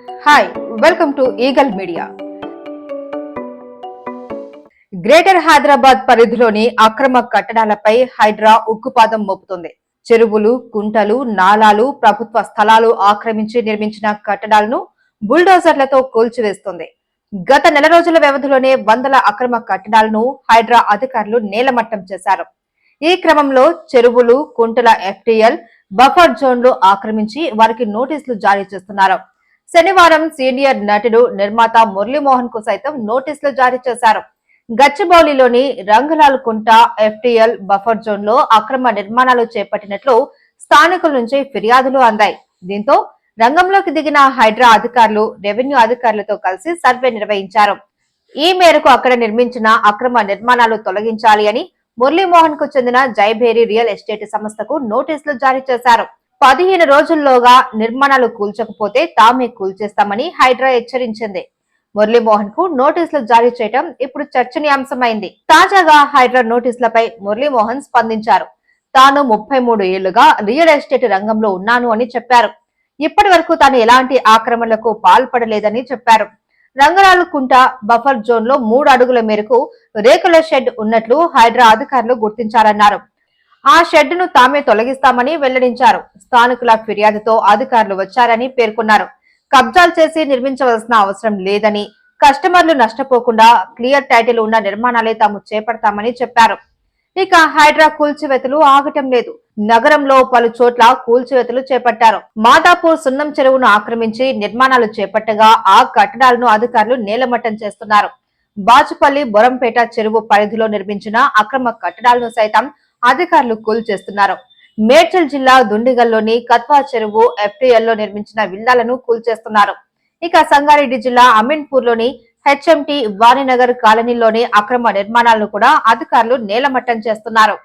Hi, welcome to eagle media. Greater Hyderabad పరిధిలోని అక్రమ కట్టడాలపై హైడ్రా ఉక్కుపాదం మోపుతుంది. చెరువులు, కుంటలు, నాలాలు, ప్రభుత్వ స్థలాలు ఆక్రమించి నిర్మించిన కట్టడాలను బుల్డోజర్లతో కూల్చివేస్తుంది. గత నెల రోజుల వ్యవధిలోనే వందల అక్రమ కట్టడాలను హైడ్రా అధికారులు నేలమట్టం చేశారు. ఈ క్రమంలో చెరువులు, కుంటల ఎఫ్టీఎల్, బఫర్ జోన్లు ఆక్రమించి వారికి నోటీసులు జారీ చేస్తున్నారు. శనివారం సీనియర్ నటుడు, నిర్మాత మురళీమోహన్ కు సైతం నోటీసులు జారీ చేశారు. గచ్చిబౌలిలోని రంగలాల్ కుంట ఎఫ్టీఎల్ బఫర్ జోన్ లో అక్రమ నిర్మాణాలు చేపట్టినట్లు స్థానికుల నుంచి ఫిర్యాదులు అందాయి. దీంతో రంగంలోకి దిగిన హైడ్రా అధికారులు రెవెన్యూ అధికారులతో కలిసి సర్వే నిర్వహించారు. ఈ మేరకు అక్కడ నిర్మించిన అక్రమ నిర్మాణాలు తొలగించాలి అని మురళీమోహన్ కు చెందిన జైభేరి రియల్ ఎస్టేట్ సంస్థకు నోటీసులు జారీ చేశారు. 15 రోజుల్లోగా నిర్మాణాలు కూల్చకపోతే తామే కూల్చేస్తామని హైడ్రా హెచ్చరించింది. మురళీమోహన్ కు నోటీసులు జారీ చేయడం ఇప్పుడు చర్చనీయాంశమైంది. తాజాగా హైడ్రా నోటీసులపై మురళీమోహన్ స్పందించారు. తాను 33 ఏళ్లుగా రియల్ ఎస్టేట్ రంగంలో ఉన్నాను అని చెప్పారు. ఇప్పటి వరకు తాను ఎలాంటి ఆక్రమణలకు పాల్పడలేదని చెప్పారు. రంగరాలు కుంట బఫర్ జోన్ లో 3 అడుగుల మేరకు రేకుల షెడ్ ఉన్నట్లు హైడ్రా అధికారులు గుర్తించారన్నారు. ఆ షెడ్ ను తామే తొలగిస్తామని వెల్లడించారు. స్థానికుల ఫిర్యాదుతో అధికారులు వచ్చారని పేర్కొన్నారు. కబ్జాలు చేసి నిర్మించవలసిన అవసరం లేదని, కస్టమర్లు నష్టపోకుండా క్లియర్ టైటిల్ ఉన్న నిర్మాణాలే తాము చేపడతామని చెప్పారు. ఇక హైడ్రా కూల్చివేతలు ఆగటం లేదు. నగరంలో పలు చోట్ల కూల్చివేతలు చేపట్టారు. మాదాపూర్ సున్నం చెరువును ఆక్రమించి నిర్మాణాలు చేపట్టగా ఆ కట్టడాలను అధికారులు నేలమట్టం చేస్తున్నారు. బాచుపల్లి బొరంపేట చెరువు పరిధిలో నిర్మించిన అక్రమ కట్టడాలను సైతం అధికారులు కూల్చేస్తున్నారు. మేడ్చల్ జిల్లా దుండిగల్లోని కత్వా చెరువు ఎఫ్టీఎల్ లో నిర్మించిన విల్లాలను కూల్చేస్తున్నారు. ఇక సంగారెడ్డి జిల్లా అమీన్పూర్ లోని హెచ్ఎంటీ వాణినగర్ కాలనీలోని అక్రమ నిర్మాణాలను కూడా అధికారులు నేలమట్టం చేస్తున్నారు.